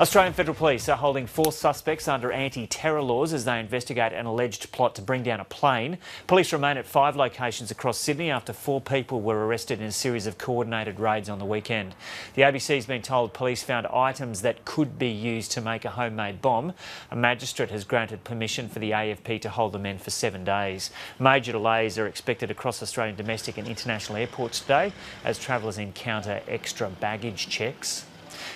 Australian Federal Police are holding 4 suspects under anti-terror laws as they investigate an alleged plot to bring down a plane. Police remain at 5 locations across Sydney after 4 people were arrested in a series of coordinated raids on the weekend. The ABC's been told police found items that could be used to make a homemade bomb. A magistrate has granted permission for the AFP to hold the men for 7 days. Major delays are expected across Australian domestic and international airports today as travellers encounter extra baggage checks.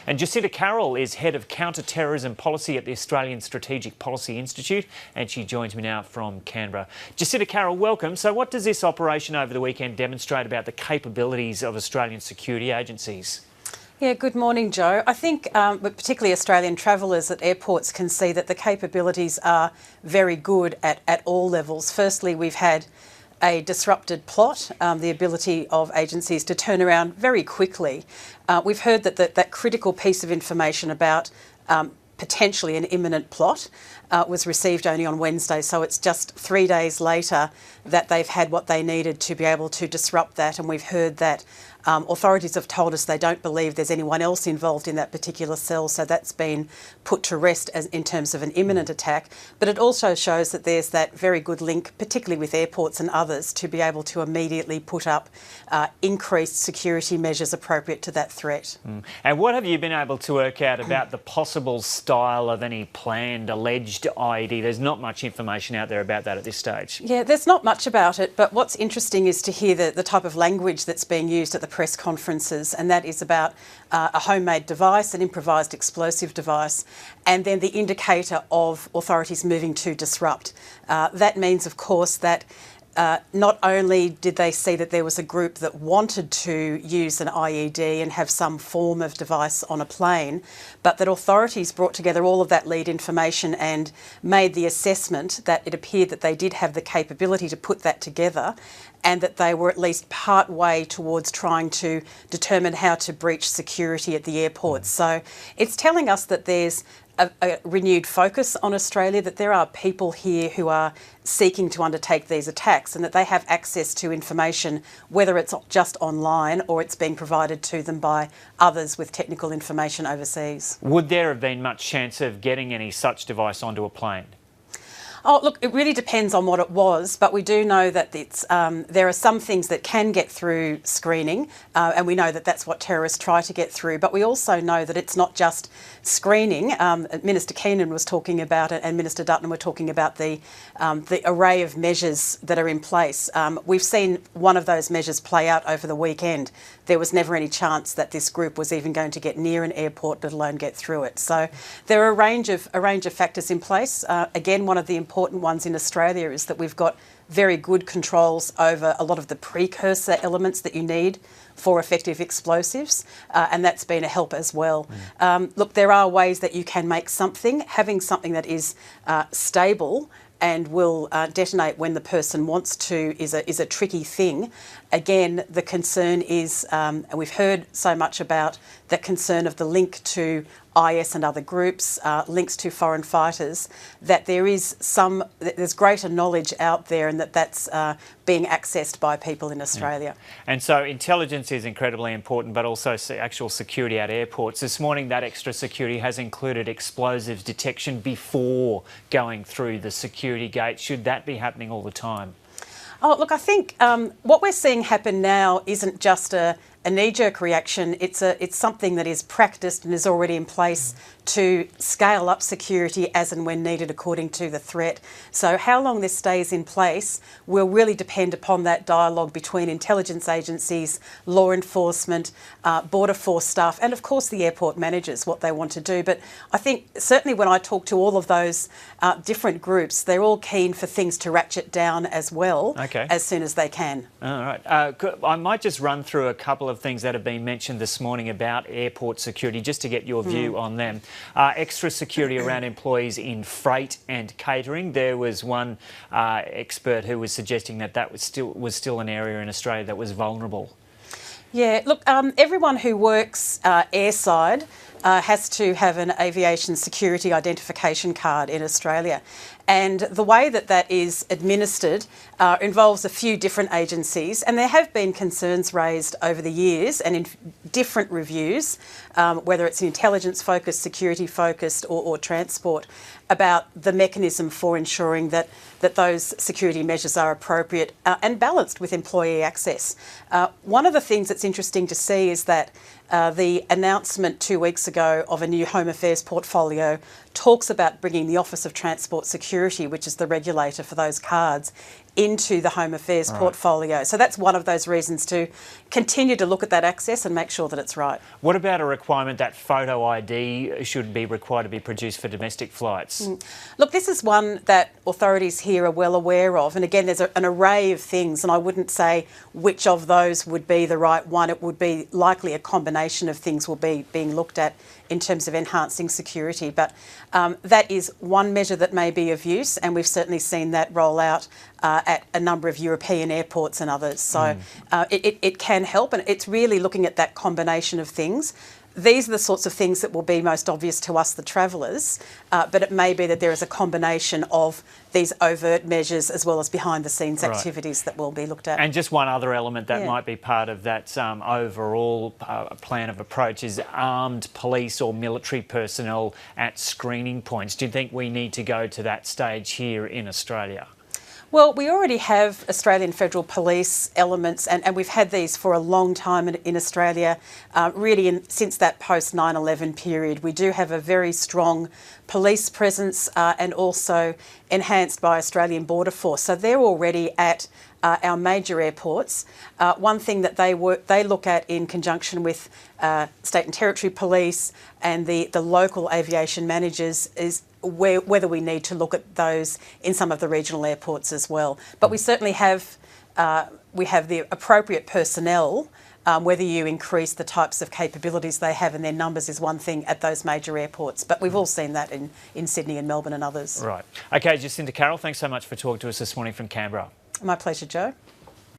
And Jacinta Carroll is Head of Counter-Terrorism Policy at the Australian Strategic Policy Institute, and she joins me now from Canberra. Jacinta Carroll, welcome. So what does this operation over the weekend demonstrate about the capabilities of Australian security agencies? Yeah, good morning, Joe. I think particularly Australian travellers at airports can see that the capabilities are very good at all levels. Firstly, we've had a disrupted plot, the ability of agencies to turn around very quickly. We've heard that critical piece of information about potentially an imminent plot was received only on Wednesday, so it's just 3 days later that they've had what they needed to be able to disrupt that, and we've heard that authorities have told us they don't believe there's anyone else involved in that particular cell, so that's been put to rest in terms of an imminent attack. But it also shows that there's that very good link, particularly with airports and others, to be able to immediately put up increased security measures appropriate to that threat. And what have you been able to work out about the possible style of any planned alleged IED? There's not much information out there about that at this stage. Yeah, there's not much about it, but what's interesting is to hear the type of language that's being used at the press conferences, and that is about a homemade device, an improvised explosive device, and then the indicator of authorities moving to disrupt. That means, of course, that not only did they see that there was a group that wanted to use an IED and have some form of device on a plane, but that authorities brought together all of that lead information and made the assessment that it appeared that they did have the capability to put that together, and that they were at least part way towards trying to determine how to breach security at the airport. So it's telling us that there's a renewed focus on Australia, that there are people here who are seeking to undertake these attacks and that they have access to information, whether it's just online or it's being provided to them by others with technical information overseas. Would there have been much chance of getting any such device onto a plane? Oh, look, it really depends on what it was, but we do know that there are some things that can get through screening, and we know that that's what terrorists try to get through, but we also know that it's not just screening. Minister Keenan was talking about it, and Minister Dutton were talking about the array of measures that are in place. We've seen one of those measures play out over the weekend. There was never any chance that this group was even going to get near an airport, let alone get through it. So there are a range of factors in place. Again, one of the important ones in Australia is that we've got very good controls over a lot of the precursor elements that you need for effective explosives, and that's been a help as well. Look, there are ways that you can make having something that is stable and will detonate when the person wants to is a tricky thing. Again, the concern is, and we've heard so much about that concern of the link to IS and other groups, links to foreign fighters, that there's greater knowledge out there and that's being accessed by people in Australia. And so intelligence is incredibly important, but also actual security at airports. This morning, that extra security has included explosives detection before going through the security gate. Should that be happening all the time? Oh, look, I think what we're seeing happen now isn't just a knee-jerk reaction. It's something that is practiced and is already in place to scale up security as and when needed according to the threat. So how long this stays in place will really depend upon that dialogue between intelligence agencies, law enforcement, border force staff, and of course the airport managers, what they want to do. But I think certainly when I talk to all of those different groups, they're all keen for things to ratchet down as well, as soon as they can. All right. I might just run through a couple of things that have been mentioned this morning about airport security, just to get your view on them. Extra security around employees in freight and catering. There was one expert who was suggesting that was still an area in Australia that was vulnerable. Yeah, look, everyone who works airside has to have an aviation security identification card in Australia. And the way that that is administered involves a few different agencies, and there have been concerns raised over the years and in different reviews, whether it's intelligence-focused, security-focused or transport, about the mechanism for ensuring that those security measures are appropriate and balanced with employee access. One of the things that's interesting to see is that the announcement 2 weeks ago of a new Home Affairs portfolio talks about bringing the Office of Transport Security, which is the regulator for those cards, into the Home Affairs portfolio. So that's one of those reasons to continue to look at that access and make sure that it's right. What about a requirement that photo ID should be required to be produced for domestic flights? Look, this is one that authorities here are well aware of, and again, there's an array of things, and I wouldn't say which of those would be the right one. It would be likely a combination of things will be being looked at in terms of enhancing security, but that is one measure that may be of use, and we've certainly seen that roll out at a number of European airports and others. So it can help, and it's really looking at that combination of things. These are the sorts of things that will be most obvious to us, the travellers, but it may be that there is a combination of these overt measures as well as behind-the-scenes activities that will be looked at. And just one other element that might be part of that overall plan of approach is armed police or military personnel at screening points. Do you think we need to go to that stage here in Australia? Well, we already have Australian Federal Police elements, and we've had these for a long time in Australia, really since that post-9/11 period. We do have a very strong police presence and also enhanced by Australian Border Force. So they're already at our major airports. One thing that they look at in conjunction with state and territory police and the local aviation managers is whether we need to look at those in some of the regional airports as well. But we certainly have the appropriate personnel. Whether you increase the types of capabilities they have and their numbers is one thing at those major airports. But we've all seen that in Sydney and Melbourne and others. Right. Okay, Jacinta Carroll, thanks so much for talking to us this morning from Canberra. My pleasure, Joe.